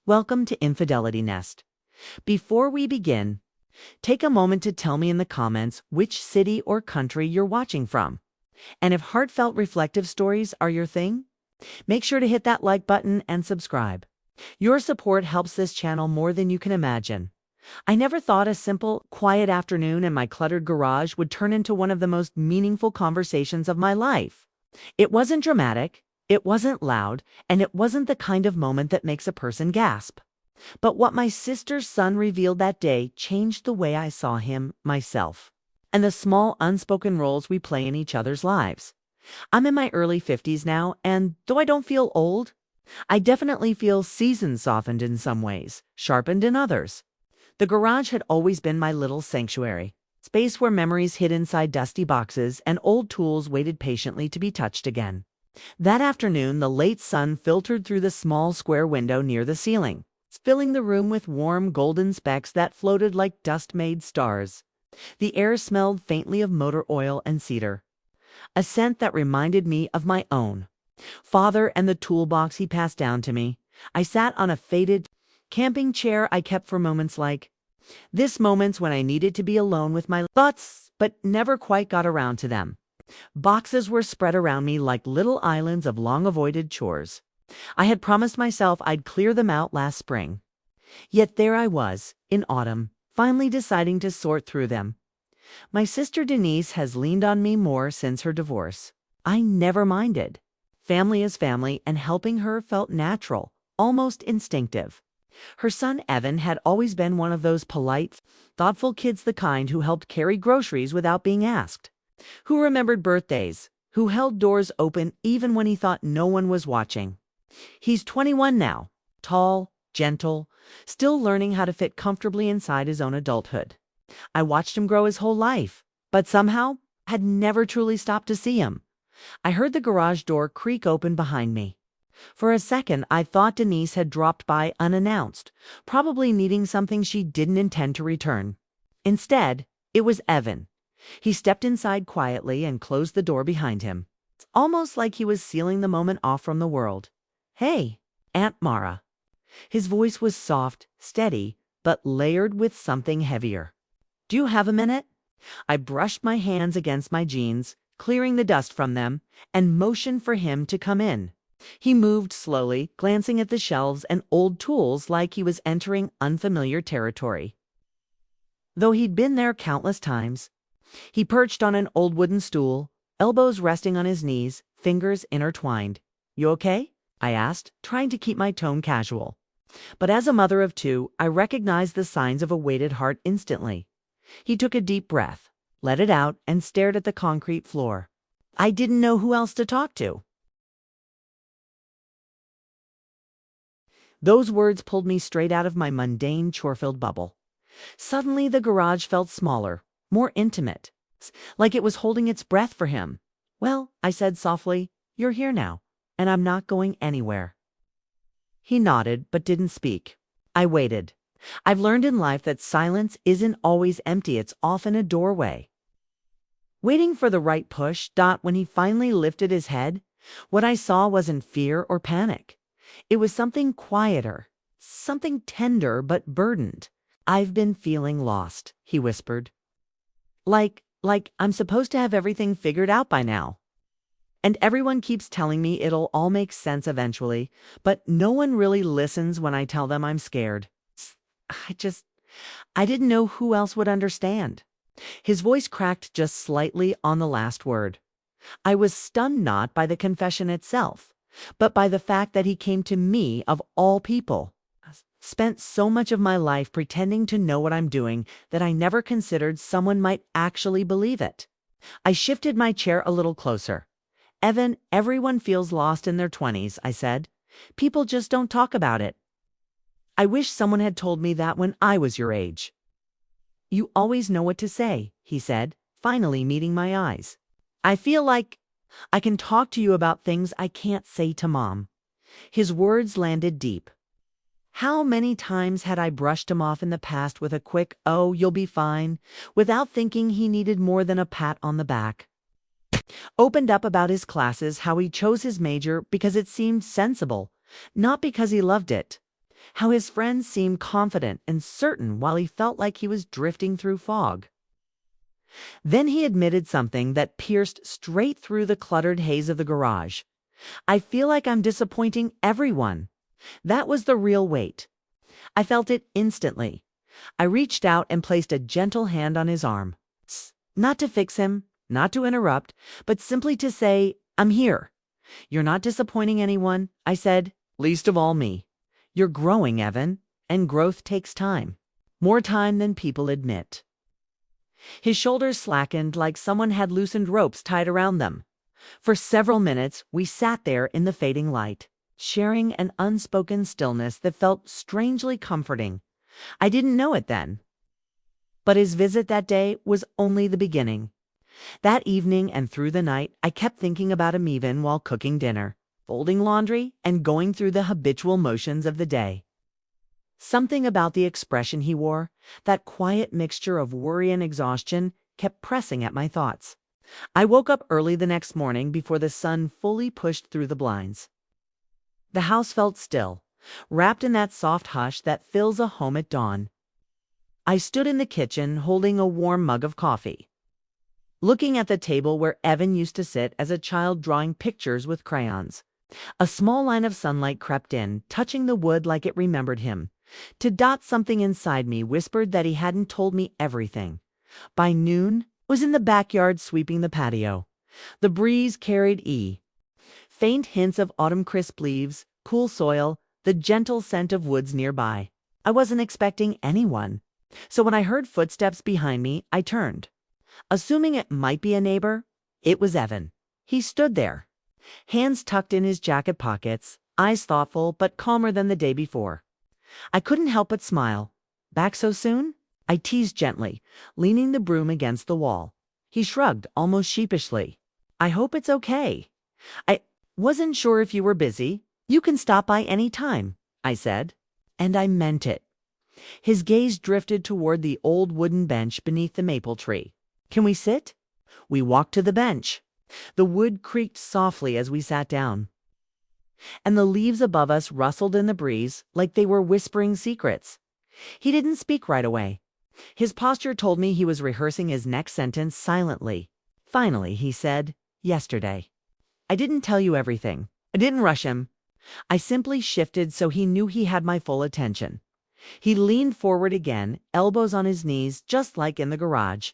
Welcome to Infidelity Nest. Before we begin, take a moment to tell me in the comments which city or country you're watching from. And if heartfelt reflective stories are your thing, make sure to hit that like button and subscribe. Your support helps this channel more than you can imagine. I never thought a simple, quiet afternoon in my cluttered garage would turn into one of the most meaningful conversations of my life. It wasn't dramatic, it wasn't loud, and it wasn't the kind of moment that makes a person gasp. But what my sister's son revealed that day changed the way I saw him, myself, and the small unspoken roles we play in each other's lives. I'm in my early 50s now, and though I don't feel old, I definitely feel seasons softened in some ways, sharpened in others. The garage had always been my little sanctuary, space where memories hid inside dusty boxes and old tools waited patiently to be touched again. That afternoon, the late sun filtered through the small square window near the ceiling, filling the room with warm golden specks that floated like dust-made stars. The air smelled faintly of motor oil and cedar, a scent that reminded me of my own father and the toolbox he passed down to me. I sat on a faded camping chair I kept for moments like this, moments when I needed to be alone with my thoughts, but never quite got around to them. Boxes were spread around me like little islands of long-avoided chores. I had promised myself I'd clear them out last spring. Yet there I was, in autumn, finally deciding to sort through them. My sister Denise has leaned on me more since her divorce. I never minded. Family is family, and helping her felt natural, almost instinctive. Her son Evan had always been one of those polite, thoughtful kids, the kind who helped carry groceries without being asked, who remembered birthdays, who held doors open even when he thought no one was watching. He's 21 now, tall, gentle, still learning how to fit comfortably inside his own adulthood. I watched him grow his whole life, but somehow had never truly stopped to see him. I heard the garage door creak open behind me. For a second, I thought Denise had dropped by unannounced, probably needing something she didn't intend to return. Instead, it was Evan. He stepped inside quietly and closed the door behind him. It's almost like he was sealing the moment off from the world. "Hey, Aunt Mara." His voice was soft, steady, but layered with something heavier. "Do you have a minute?" I brushed my hands against my jeans, clearing the dust from them, and motioned for him to come in. He moved slowly, glancing at the shelves and old tools like he was entering unfamiliar territory. Though he'd been there countless times, he perched on an old wooden stool, elbows resting on his knees, fingers intertwined. "You okay?" I asked, trying to keep my tone casual. But as a mother of two, I recognized the signs of a weighted heart instantly. He took a deep breath, let it out, and stared at the concrete floor. I didn't know who else to talk to. Those words pulled me straight out of my mundane, chore-filled bubble. Suddenly, the garage felt smaller, more intimate, like it was holding its breath for him. "Well," I said softly, "you're here now, and I'm not going anywhere." He nodded, but didn't speak. I waited. I've learned in life that silence isn't always empty, it's often a doorway. Waiting for the right push, when he finally lifted his head, what I saw wasn't fear or panic. It was something quieter, something tender but burdened. "I've been feeling lost," he whispered. Like I'm supposed to have everything figured out by now. And everyone keeps telling me it'll all make sense eventually, but no one really listens when I tell them I'm scared. I didn't know who else would understand. His voice cracked just slightly on the last word. I was stunned not by the confession itself, but by the fact that he came to me of all people. Spent so much of my life pretending to know what I'm doing that I never considered someone might actually believe it. I shifted my chair a little closer. "Evan, everyone feels lost in their 20s, I said. "People just don't talk about it. I wish someone had told me that when I was your age." "You always know what to say," he said, finally meeting my eyes. "I feel like I can talk to you about things I can't say to Mom." His words landed deep. How many times had I brushed him off in the past with a quick, "Oh, you'll be fine," without thinking he needed more than a pat on the back. Opened up about his classes, how he chose his major because it seemed sensible, not because he loved it. how his friends seemed confident and certain while he felt like he was drifting through fog. Then he admitted something that pierced straight through the cluttered haze of the garage. I feel like I'm disappointing everyone. That was the real weight. I felt it instantly. I reached out and placed a gentle hand on his arm. Not to fix him, not to interrupt, but simply to say, I'm here. You're not disappointing anyone, I said, least of all me. You're growing, Evan, and growth takes time. More time than people admit. His shoulders slackened like someone had loosened ropes tied around them. For several minutes, we sat there in the fading light, sharing an unspoken stillness that felt strangely comforting. I didn't know it then. But his visit that day was only the beginning. That evening and through the night, I kept thinking about him even while cooking dinner, folding laundry, and going through the habitual motions of the day. Something about the expression he wore, that quiet mixture of worry and exhaustion, kept pressing at my thoughts. I woke up early the next morning before the sun fully pushed through the blinds. The house felt still, wrapped in that soft hush that fills a home at dawn. I stood in the kitchen holding a warm mug of coffee, looking at the table where Evan used to sit as a child drawing pictures with crayons. A small line of sunlight crept in, touching the wood like it remembered him. To dot something inside me whispered that he hadn't told me everything. By noon, was in the backyard sweeping the patio. The breeze carried faint hints of autumn crisp leaves, cool soil, the gentle scent of woods nearby. I wasn't expecting anyone, so when I heard footsteps behind me, I turned. Assuming it might be a neighbor, it was Evan. He stood there, hands tucked in his jacket pockets, eyes thoughtful but calmer than the day before. I couldn't help but smile. Back so soon? I teased gently, leaning the broom against the wall. He shrugged, almost sheepishly. I hope it's okay. I wasn't sure if you were busy. You can stop by any time, I said. And I meant it. His gaze drifted toward the old wooden bench beneath the maple tree. Can we sit? We walked to the bench. The wood creaked softly as we sat down, and the leaves above us rustled in the breeze like they were whispering secrets. He didn't speak right away. His posture told me he was rehearsing his next sentence silently. Finally, he said, yesterday. I didn't tell you everything. I didn't rush him. I simply shifted so he knew he had my full attention. He leaned forward again, elbows on his knees, just like in the garage.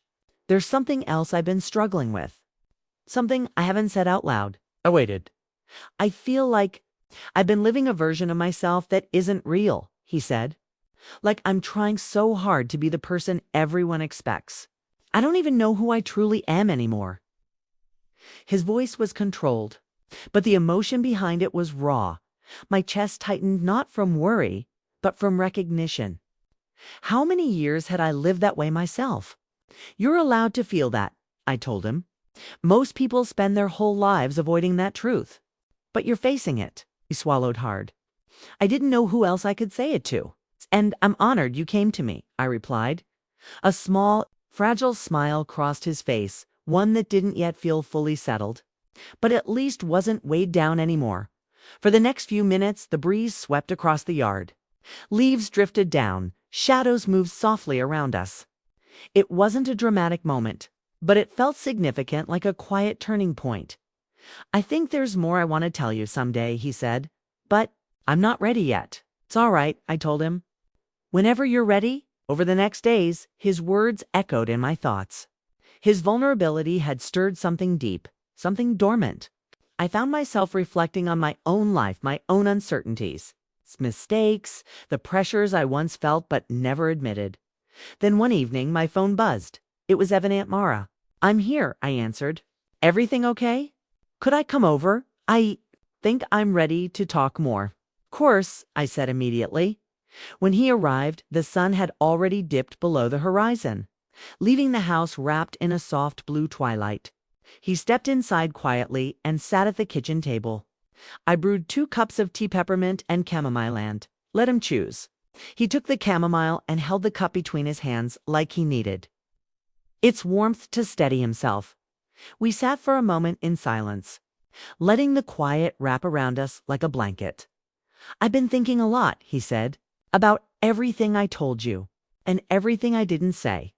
There's something else I've been struggling with. Something I haven't said out loud. I waited. I feel like I've been living a version of myself that isn't real, he said. Like I'm trying so hard to be the person everyone expects. I don't even know who I truly am anymore. His voice was controlled, but the emotion behind it was raw. My chest tightened not from worry, but from recognition. How many years had I lived that way myself? You're allowed to feel that, I told him. Most people spend their whole lives avoiding that truth. But you're facing it. He swallowed hard. I didn't know who else I could say it to. And I'm honored you came to me, I replied. A small, fragile smile crossed his face, one that didn't yet feel fully settled, but at least wasn't weighed down anymore. For the next few minutes, the breeze swept across the yard. Leaves drifted down, shadows moved softly around us. It wasn't a dramatic moment, but it felt significant, like a quiet turning point. I think there's more I want to tell you someday, he said, but I'm not ready yet. It's all right, I told him. Whenever you're ready, over the next days, his words echoed in my thoughts. His vulnerability had stirred something deep, something dormant. I found myself reflecting on my own life, my own uncertainties, mistakes, the pressures I once felt but never admitted. Then one evening, my phone buzzed. It was Evan Aunt Mara. I'm here, I answered. Everything okay? Could I come over? I think I'm ready to talk more. Course, I said immediately. When he arrived, the sun had already dipped below the horizon, leaving the house wrapped in a soft blue twilight. He stepped inside quietly and sat at the kitchen table. I brewed 2 cups of tea peppermint and chamomile and let him choose. He took the chamomile and held the cup between his hands like he needed its warmth to steady himself. We sat for a moment in silence, letting the quiet wrap around us like a blanket. I've been thinking a lot, he said. about everything I told you and everything I didn't say.